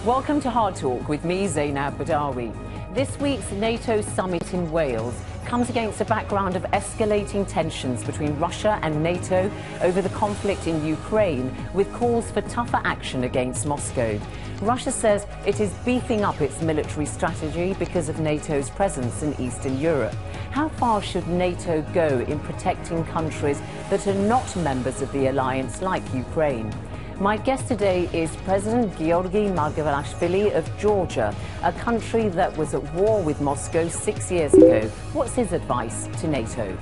Welcome to Hard Talk with me, Zeinab Badawi. This week's NATO summit in Wales comes against a background of escalating tensions between Russia and NATO over the conflict in Ukraine, with calls for tougher action against Moscow. Russia says it is beefing up its military strategy because of NATO's presence in Eastern Europe. How far should NATO go in protecting countries that are not members of the alliance, like Ukraine? My guest today is President Giorgi Margvelashvili of Georgia, a country that was at war with Moscow 6 years ago. What's his advice to NATO?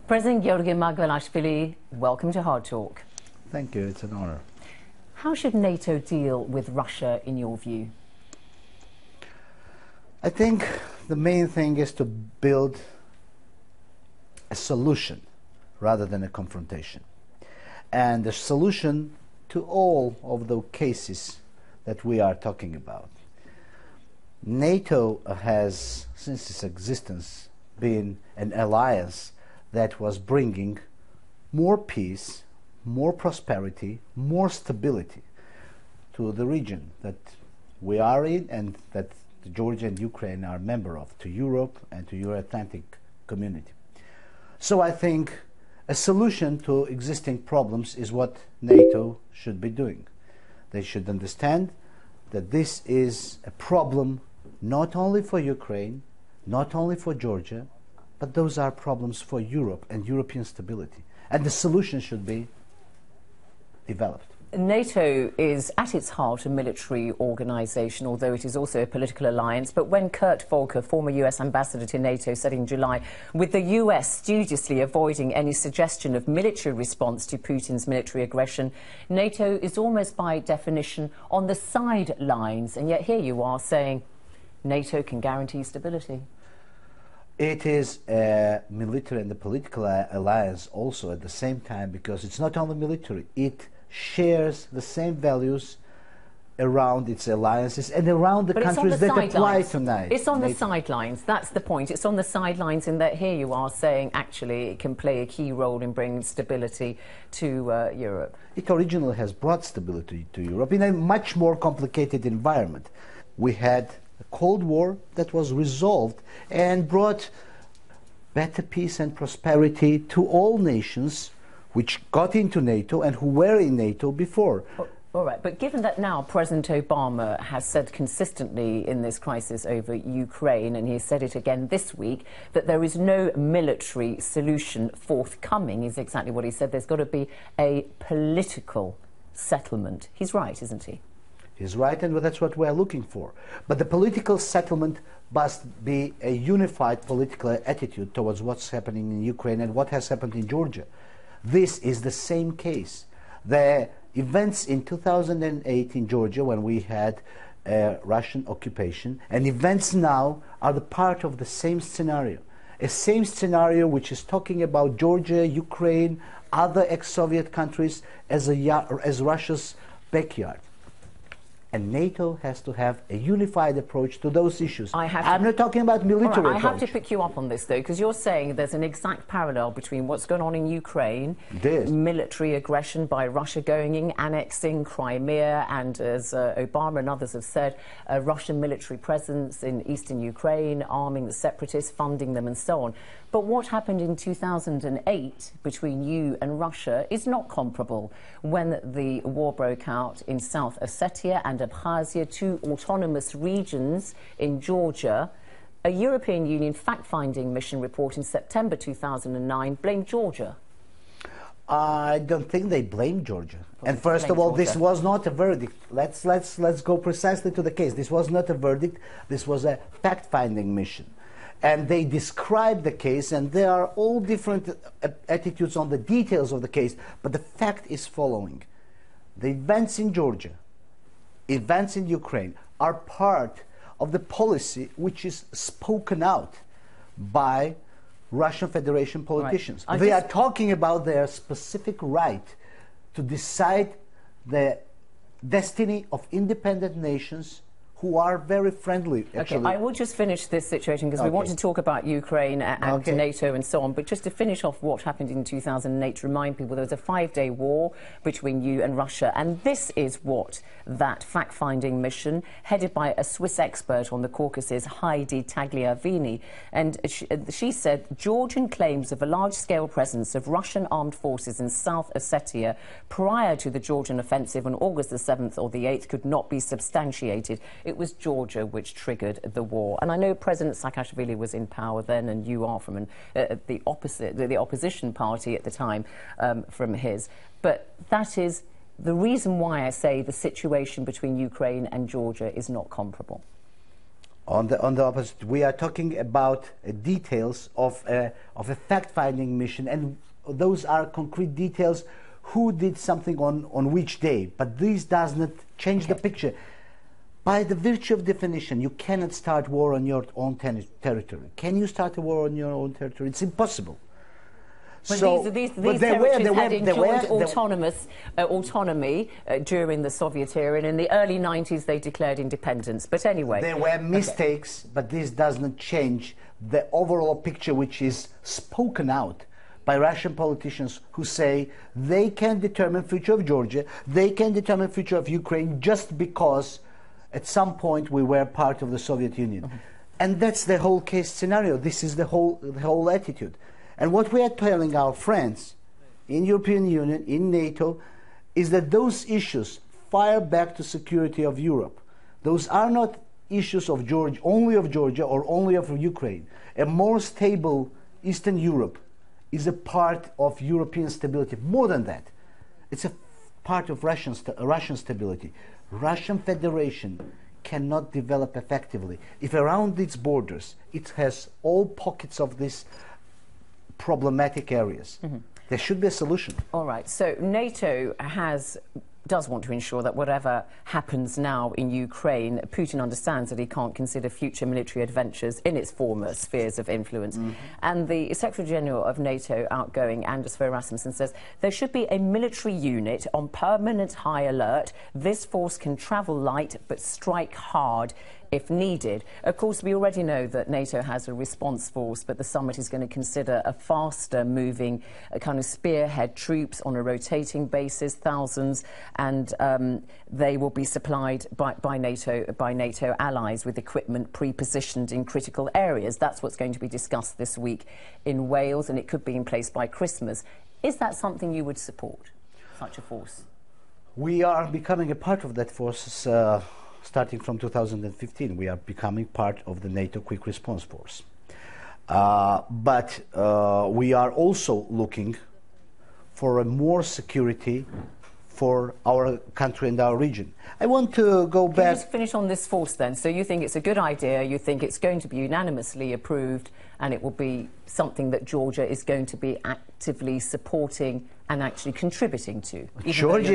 President Giorgi Margvelashvili, welcome to Hard Talk. Thank you, it's an honor. How should NATO deal with Russia, in your view? I think the main thing is to build a solution rather than a confrontation. And the solution to all of the cases that we are talking about. NATO has, since its existence, been an alliance that was bringing more peace, more prosperity, more stability to the region that we are in and that Georgia and Ukraine are a member of, to Europe and to Euro-Atlantic community. So I think a solution to existing problems is what NATO should be doing. They should understand that this is a problem not only for Ukraine, not only for Georgia, but those are problems for Europe and European stability. And the solution should be developed. NATO is at its heart a military organisation, although it is also a political alliance. But when Kurt Volker, former US ambassador to NATO, said in July, with the US studiously avoiding any suggestion of military response to Putin's military aggression, NATO is almost by definition on the sidelines. And yet here you are saying NATO can guarantee stability. It is a military and a political alliance also at the same time, because it's not only military, it shares the same values around its alliances and around the countries that apply to NATO. It's on the sidelines, that's the point. It's on the sidelines in that here you are saying actually it can play a key role in bringing stability to Europe. It originally has brought stability to Europe in a much more complicated environment. We had a Cold War that was resolved and brought better peace and prosperity to all nations which got into NATO and who were in NATO before. All right, but given that now President Obama has said consistently in this crisis over Ukraine, and he said it again this week, that there is no military solution forthcoming, is exactly what he said. There's got to be a political settlement. He's right, isn't he? He's right, and that's what we're looking for. But the political settlement must be a unified political attitude towards what's happening in Ukraine and what has happened in Georgia. This is the same case. The events in 2008 in Georgia, when we had Russian occupation, and events now are the part of the same scenario. A same scenario which is talking about Georgia, Ukraine, other ex-Soviet countries as Russia's backyard. And NATO has to have a unified approach to those issues. I'm not talking about military approach. I have to pick you up on this, though, because you're saying there's an exact parallel between what's going on in Ukraine, military aggression by Russia going in, annexing Crimea, and as Obama and others have said, a Russian military presence in eastern Ukraine, arming the separatists, funding them, and so on. But what happened in 2008 between you and Russia is not comparable when the war broke out in South Ossetia and Abkhazia, two autonomous regions in Georgia. A European Union fact-finding mission report in September 2009 blamed Georgia. I don't think they blame Georgia. And first of all, this was not a verdict. Let's go precisely to the case. This was not a verdict. This was a fact-finding mission. And they describe the case, and there are all different attitudes on the details of the case. But the fact is following. The events in Georgia, events in Ukraine, are part of the policy which is spoken out by Russian Federation politicians. Right. They are talking about their specific right to decide the destiny of independent nations who are very friendly, actually. Okay, I will just finish this situation because we want to talk about Ukraine and NATO and so on, but just to finish off what happened in 2008, to remind people there was a 5-day war between you and Russia, and this is what that fact-finding mission, headed by a Swiss expert on the Caucasus, Heidi Tagliavini, and she said Georgian claims of a large-scale presence of Russian armed forces in South Ossetia prior to the Georgian offensive on August the 7th or the 8th could not be substantiated. It was Georgia which triggered the war. And I know President Saakashvili was in power then, and you are from the opposition party at the time from his. But that is the reason why I say the situation between Ukraine and Georgia is not comparable. On the opposite, we are talking about details of a fact-finding mission, and those are concrete details. Who did something on which day? But this does not change the picture. By the virtue of definition, you cannot start war on your own territory. Can you start a war on your own territory? It's impossible. But so, these territories had enjoyed autonomy during the Soviet era, and in the early 90s they declared independence. But anyway... There were mistakes, but this does not change the overall picture which is spoken out by Russian politicians who say they can determine the future of Georgia, they can determine the future of Ukraine just because at some point we were part of the Soviet Union. And that's the whole case scenario. This is the whole attitude. And what we are telling our friends in European Union, in NATO, is that those issues fire back to security of Europe. Those are not issues of Georgia, only of Georgia or only of Ukraine. A more stable Eastern Europe is a part of European stability. More than that, it's a part of Russian stability. Russian Federation cannot develop effectively if around its borders it has all pockets of these problematic areas. There should be a solution. All right, so NATO does want to ensure that whatever happens now in Ukraine, Putin understands that he can't consider future military adventures in its former spheres of influence. And the Secretary-General of NATO, outgoing Anders Fogh Rasmussen, says there should be a military unit on permanent high alert. This force can travel light but strike hard if needed. Of course, we already know that NATO has a response force, but the summit is going to consider a faster moving kind of spearhead troops on a rotating basis, thousands, and they will be supplied by NATO allies with equipment pre-positioned in critical areas. That's what's going to be discussed this week in Wales, and it could be in place by Christmas. Is that something you would support, such a force? We are becoming a part of that force. Starting from 2015, we are becoming part of the NATO Quick Response Force. But we are also looking for a more security for our country and our region. I want to go back... Can you just finish on this force then? So you think it's a good idea, you think it's going to be unanimously approved, and it will be something that Georgia is going to be actively supporting and actually contributing to? Georgia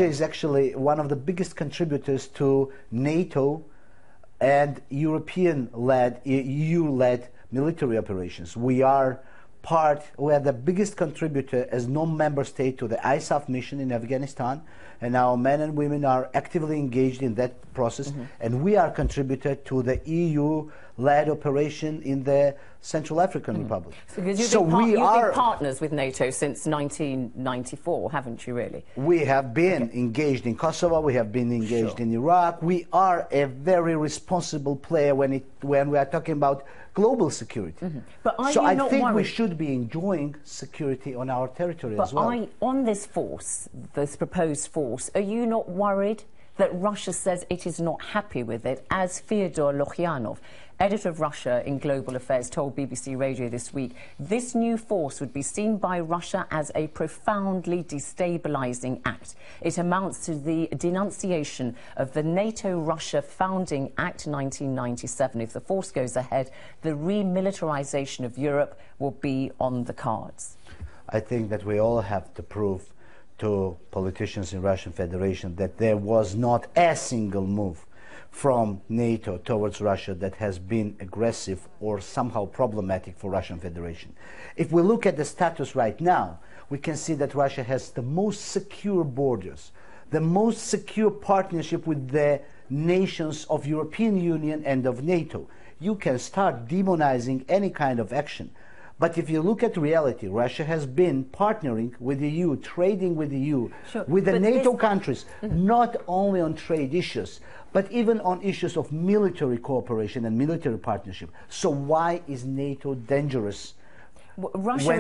is actually one of the biggest contributors to NATO and European-led, EU-led military operations. We are the biggest contributor as non-member state to the ISAF mission in Afghanistan, and our men and women are actively engaged in that process, and we are contributor to the EU-led operation in the Central African Republic. So you've been partners with NATO since 1994, haven't you, really? We have been engaged in Kosovo, we have been engaged in Iraq. We are a very responsible player when we are talking about global security. But I think we should be enjoying security on our territory as well. On this force, this proposed force, are you not worried that Russia says it is not happy with it, as Fyodor Lukyanov, editor of Russia in Global Affairs, told BBC Radio this week? This new force would be seen by Russia as a profoundly destabilising act. It amounts to the denunciation of the NATO-Russia Founding Act 1997. If the force goes ahead, the remilitarisation of Europe will be on the cards. I think that we all have to prove to politicians in Russian Federation that there was not a single move from NATO towards Russia that has been aggressive or somehow problematic for Russian Federation. If we look at the status right now, we can see that Russia has the most secure borders, the most secure partnership with the nations of European Union and of NATO. You can start demonizing any kind of action. But if you look at reality, Russia has been partnering with the EU, trading with the EU, sure, with the NATO countries, not only on trade issues, but even on issues of military cooperation and military partnership. So why is NATO dangerous? Russia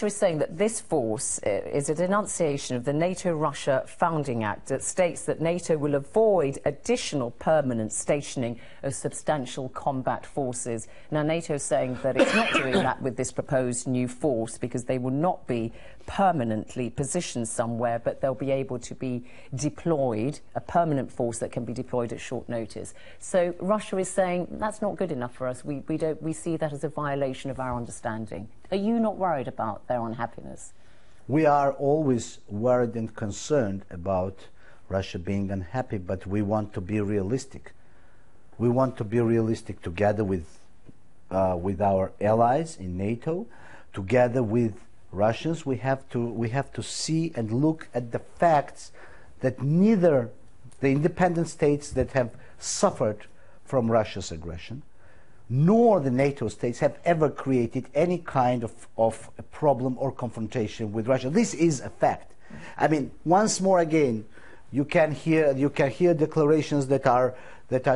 is saying that this force is a denunciation of the NATO-Russia Founding Act that states that NATO will avoid additional permanent stationing of substantial combat forces. Now, NATO is saying that it's not doing that with this proposed new force because they will not be permanently positioned somewhere, but they'll be able to be deployed, a permanent force that can be deployed at short notice. So Russia is saying that's not good enough for us. We see that as a violation of our understanding. Are you not worried about their unhappiness? We are always worried and concerned about Russia being unhappy, but we want to be realistic. We want to be realistic together with our allies in NATO, together with Russians. We have to see and look at the facts that neither the independent states that have suffered from Russia's aggression, nor the NATO states have ever created any kind of a problem or confrontation with Russia. This is a fact. I mean, once more again, you can hear declarations that are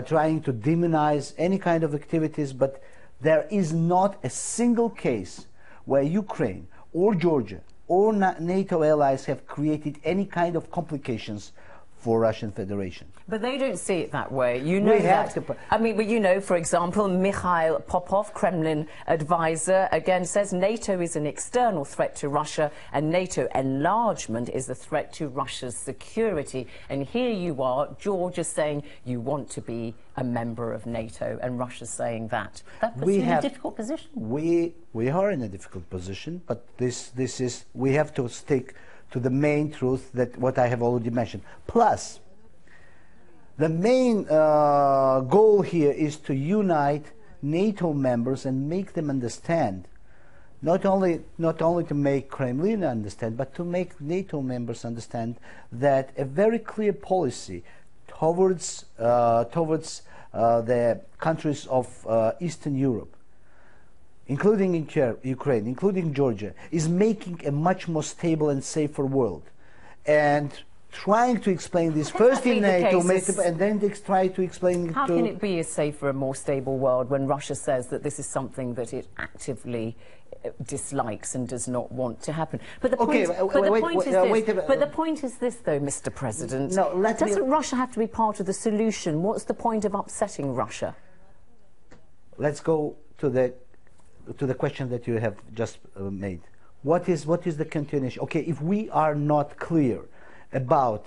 trying to demonize any kind of activities, but there is not a single case where Ukraine or Georgia or NATO allies have created any kind of complications for Russian Federation. But they don't see it that way. You know that. I mean, but you know, for example, Mikhail Popov, Kremlin advisor, again says NATO is an external threat to Russia and NATO enlargement is a threat to Russia's security. And here you are, Georgia saying you want to be a member of NATO and Russia's saying that. That puts you in a difficult position. We are in a difficult position, but we have to stick to the main truth, that what I have already mentioned. Plus, the main goal here is to unite NATO members and make them understand, not only to make Kremlin understand, but to make NATO members understand that a very clear policy towards the countries of Eastern Europe, including Ukraine, including Georgia, is making a much more stable and safer world. And trying to explain this first in NATO, and then try to explain it to... How can it be a safer and more stable world when Russia says that this is something that it actively dislikes and does not want to happen? But the point is this, though, Mr. President. No, doesn't Russia have to be part of the solution? What's the point of upsetting Russia? Let's go to the question that you have just made. What is the continuation? Okay, if we are not clear about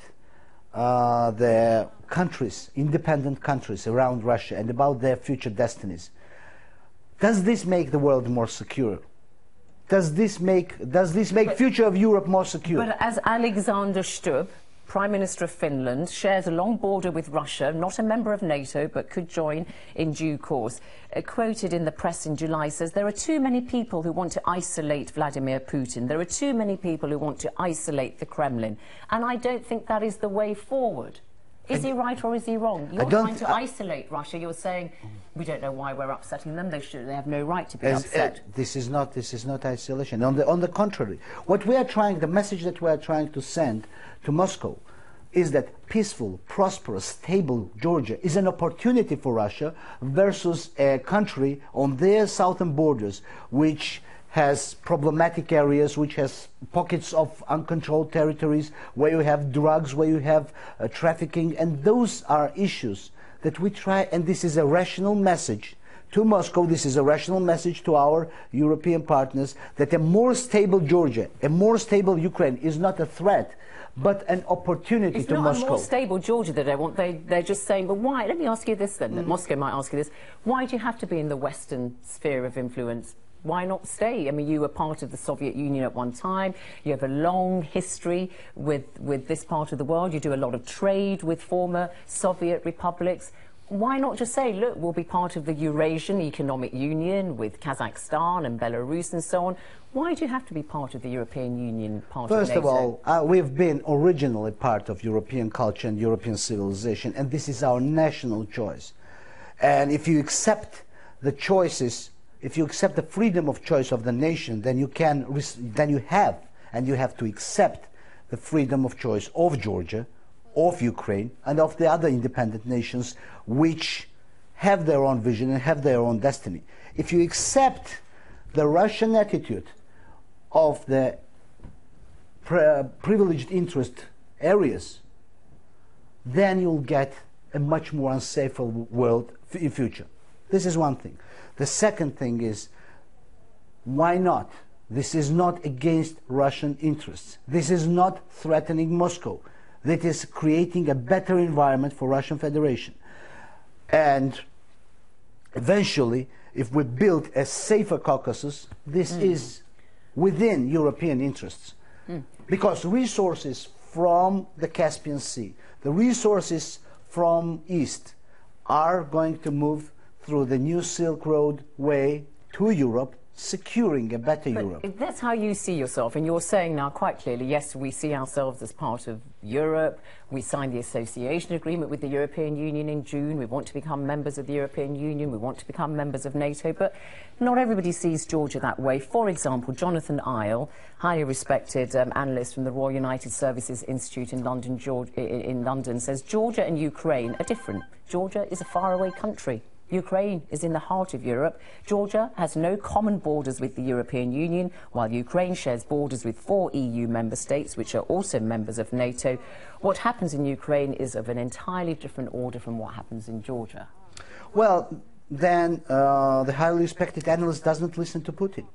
the countries, independent countries around Russia, and about their future destinies, does this make the world more secure? Does this make future of Europe more secure? But as Alexander Stubb, Prime Minister of Finland, shares a long border with Russia, not a member of NATO, but could join in due course. Quoted in the press in July, says there are too many people who want to isolate Vladimir Putin. There are too many people who want to isolate the Kremlin. And I don't think that is the way forward. Is he right or is he wrong? You're trying to isolate Russia. You're saying we don't know why we're upsetting them. They have no right to be upset. This is not isolation. On the contrary, what we are trying, the message that we are trying to send to Moscow, is that peaceful, prosperous, stable Georgia is an opportunity for Russia versus a country on their southern borders which has problematic areas, which has pockets of uncontrolled territories, where you have drugs, where you have trafficking, and those are issues that we try, and this is a rational message to Moscow, this is a rational message to our European partners, that a more stable Georgia, a more stable Ukraine is not a threat, but an opportunity to Moscow. It's not a more stable Georgia that they want. They're just saying, but why? Let me ask you this then, that Moscow might ask you this. Why do you have to be in the Western sphere of influence? why not stay? I mean, you were part of the Soviet Union at one time. You have a long history with this part of the world. You do a lot of trade with former Soviet republics. Why not just say, look, we'll be part of the Eurasian Economic Union with Kazakhstan and Belarus and so on? Why do you have to be part of the European Union, part of NATO? First of all, we've been originally part of European culture and European civilization, and this is our national choice. And if you accept the choices, if you accept the freedom of choice of the nation, then you have to accept the freedom of choice of Georgia, of Ukraine, and of the other independent nations which have their own vision and have their own destiny. If you accept the Russian attitude of the privileged interest areas, then you'll get a much more unsafe world in future. This is one thing. The second thing is, why not? This is not against Russian interests. This is not threatening Moscow. That is creating a better environment for Russian Federation. And eventually, if we build a safer Caucasus, this is within European interests. Because resources from the Caspian Sea, the resources from East are going to move through the new Silk Road way to Europe, securing a better Europe. If that's how you see yourself, and you're saying now quite clearly, yes, we see ourselves as part of Europe. We signed the association agreement with the European Union in June. We want to become members of the European Union. We want to become members of NATO. But not everybody sees Georgia that way. For example, Jonathan Isle, highly respected analyst from the Royal United Services Institute in London, says Georgia and Ukraine are different. Georgia is a faraway country. Ukraine is in the heart of Europe. Georgia has no common borders with the European Union, while Ukraine shares borders with 4 EU member states, which are also members of NATO. What happens in Ukraine is of an entirely different order from what happens in Georgia. Well, then the highly respected analyst doesn't listen to Putin.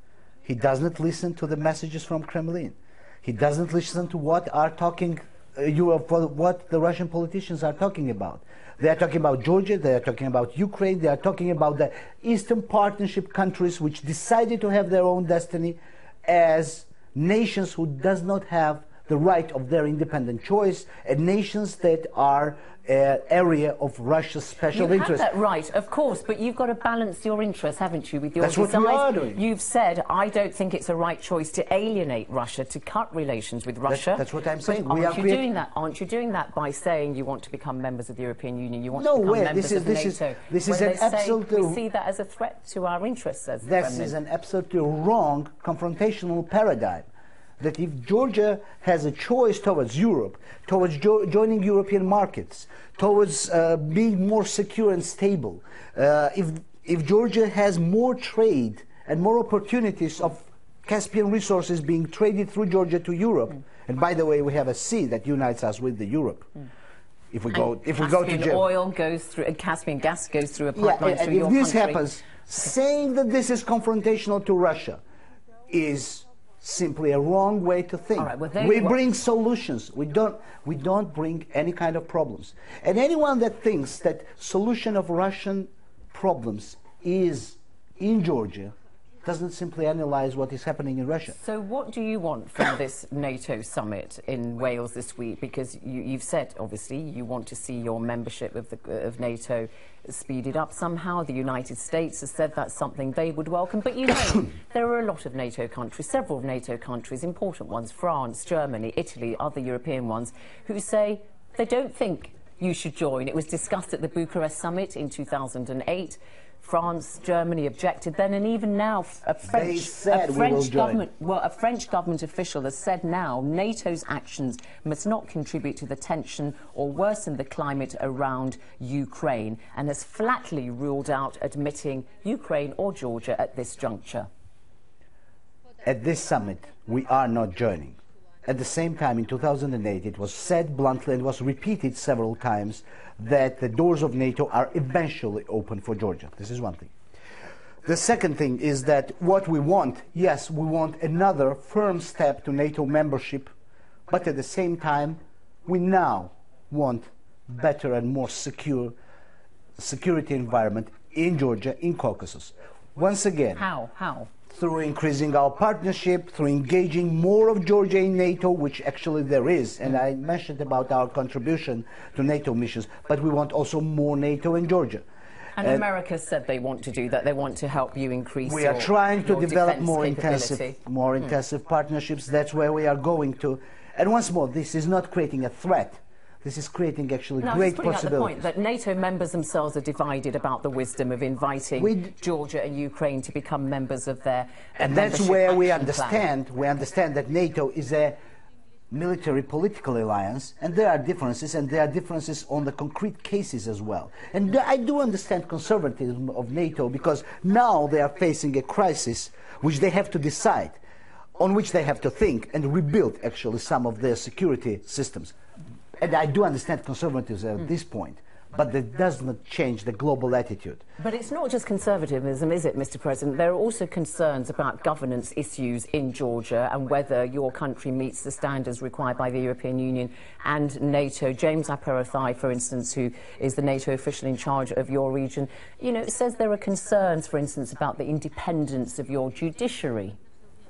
He doesn't listen to the messages from Kremlin. He doesn't listen to what what the Russian politicians are talking about. They are talking about Georgia, they are talking about Ukraine, they are talking about the Eastern Partnership countries which decided to have their own destiny as nations who does not have the right of their independent choice, and nations that are an area of Russia's special interest. You have that right, of course, but you've got to balance your interests, haven't you, with your desires. That's what we are doing. You've said, I don't think it's a right choice to alienate Russia, to cut relations with Russia. That's what I'm saying. Aren't you doing that by saying you want to become members of the European Union, you want to become members of NATO? This is an absolutely... We see that as a threat to our interests as This is an absolutely wrong confrontational paradigm. That if Georgia has a choice towards Europe, towards joining European markets, towards being more secure and stable, if Georgia has more trade and more opportunities of Caspian resources being traded through Georgia to Europe, and by the way, we have a sea that unites us with the Europe. If we go to Caspian oil goes through, and Caspian gas goes through a pipeline through your country. If this happens, saying that this is confrontational to Russia is simply a wrong way to think. All right, well, we bring solutions. We don't bring any kind of problems. And anyone that thinks that solution of Russian problems is in Georgia doesn't simply analyze what is happening in Russia. So what do you want from this NATO summit in Wales this week? Because you've said, obviously, you want to see your membership of NATO speeded up somehow. The United States has said that's something they would welcome. But you know, there are a lot of NATO countries, several NATO countries, important ones, France, Germany, Italy, other European ones, who say they don't think you should join. It was discussed at the Bucharest summit in 2008. France, Germany objected then, and even now a French government official has said now NATO's actions must not contribute to the tension or worsen the climate around Ukraine, and has flatly ruled out admitting Ukraine or Georgia at this juncture. At this summit, we are not joining. At the same time, in 2008, it was said bluntly and was repeated several times that the doors of NATO are eventually open for Georgia. This is one thing. The second thing is that what we want, yes, we want another firm step to NATO membership, but at the same time, we now want better and more security environment in Georgia, in Caucasus. Once again... How? through increasing our partnership, through engaging more of Georgia in NATO, which actually there is. And I mentioned about our contribution to NATO missions, but we want also more NATO in Georgia. And America said they want to do that. They want to help you increase We are trying to develop more capability. intensive partnerships. That's where we are going to. And once more, this is not creating a threat. This is creating actually great possibilities. At the point that NATO members themselves are divided about the wisdom of inviting Georgia and Ukraine to become members of their and that's where we understand that NATO is a military political alliance, and there are differences, and there are differences on the concrete cases as well. And I do understand conservatism of NATO, because now they are facing a crisis which they have to decide, on which they have to think and rebuild actually some of their security systems. And I do understand conservatism at this point, but that does not change the global attitude. But it's not just conservatism, is it, Mr. President? There are also concerns about governance issues in Georgia and whether your country meets the standards required by the European Union and NATO. James Aparathai, for instance, who is the NATO official in charge of your region, says there are concerns, for instance, about the independence of your judiciary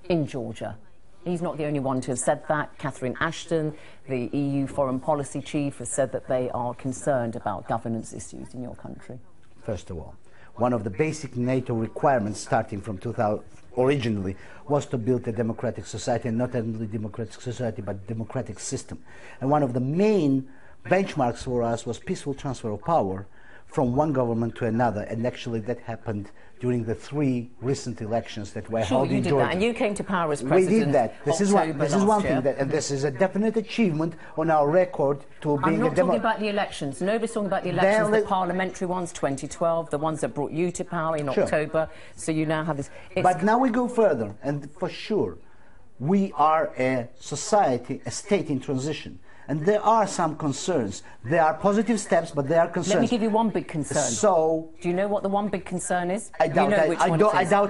in Georgia. He's not the only one to have said that. Catherine Ashton, the EU foreign policy chief, has said that they are concerned about governance issues in your country. First of all, one of the basic NATO requirements starting from 2000 originally was to build a democratic society, and not only democratic society but democratic system. And one of the main benchmarks for us was peaceful transfer of power from one government to another, and actually that happened during the 3 recent elections that were held in Georgia. Sure, you did that, and you came to power as president. We did that. This is one thing, and this is a definite achievement on our record to being I'm not talking about the elections. Nobody's talking about the elections, the parliamentary ones, 2012, the ones that brought you to power in October, so you now have this... But now we go further, and for sure, we are a society, a state in transition. And there are some concerns. There are positive steps, but there are concerns. Let me give you one big concern. So, do you know what the one big concern is? I doubt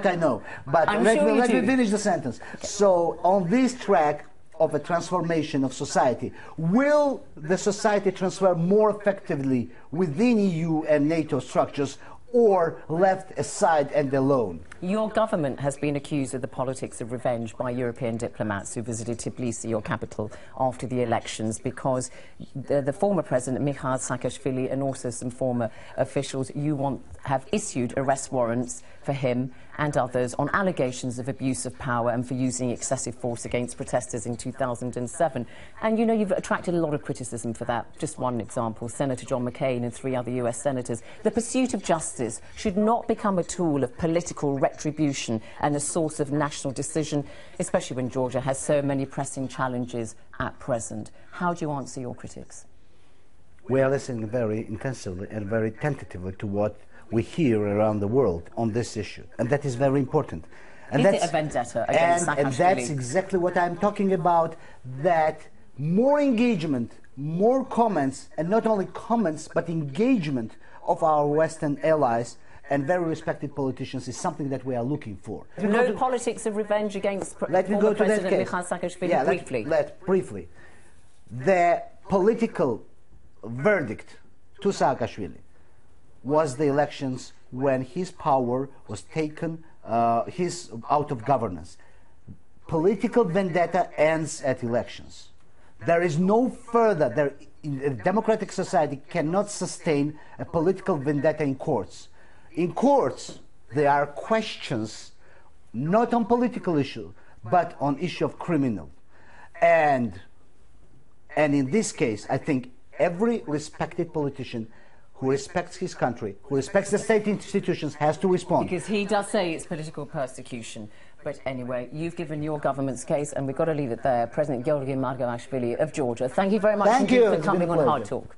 I know. But let me finish the sentence. Okay. So, on this track of a transformation of society, will the society transfer more effectively within EU and NATO structures, or left aside and alone? Your government has been accused of the politics of revenge by European diplomats who visited Tbilisi, your capital, after the elections, because the former president, Mikhail Saakashvili, and also some former officials have issued arrest warrants for him and others on allegations of abuse of power and for using excessive force against protesters in 2007. And you've attracted a lot of criticism for that. Just one example, Senator John McCain and 3 other US senators. The pursuit of justice should not become a tool of political retribution and a source of national decision, especially when Georgia has so many pressing challenges at present. How do you answer your critics? We are listening very intensively and very tentatively to what we hear around the world on this issue, and that is very important. And is it a vendetta against Saakashvili? And that's exactly what I'm talking about, that more engagement, more comments, and not only comments, but engagement of our Western allies and very respected politicians is something that we are looking for. No politics of revenge against former President Mikhail Saakashvili, briefly. The political verdict to Saakashvili was the elections when his power was taken out of governance. Political vendetta ends at elections. There is no further, a democratic society cannot sustain a political vendetta in courts. In courts, there are questions not on political issue, but on issue of criminal. And in this case, I think every respected politician who respects his country, who respects the state institutions, has to respond. Because he does say it's political persecution. But anyway, you've given your government's case, and we've got to leave it there. President Giorgi Margvelashvili of Georgia, thank you very much for coming on Hard Talk.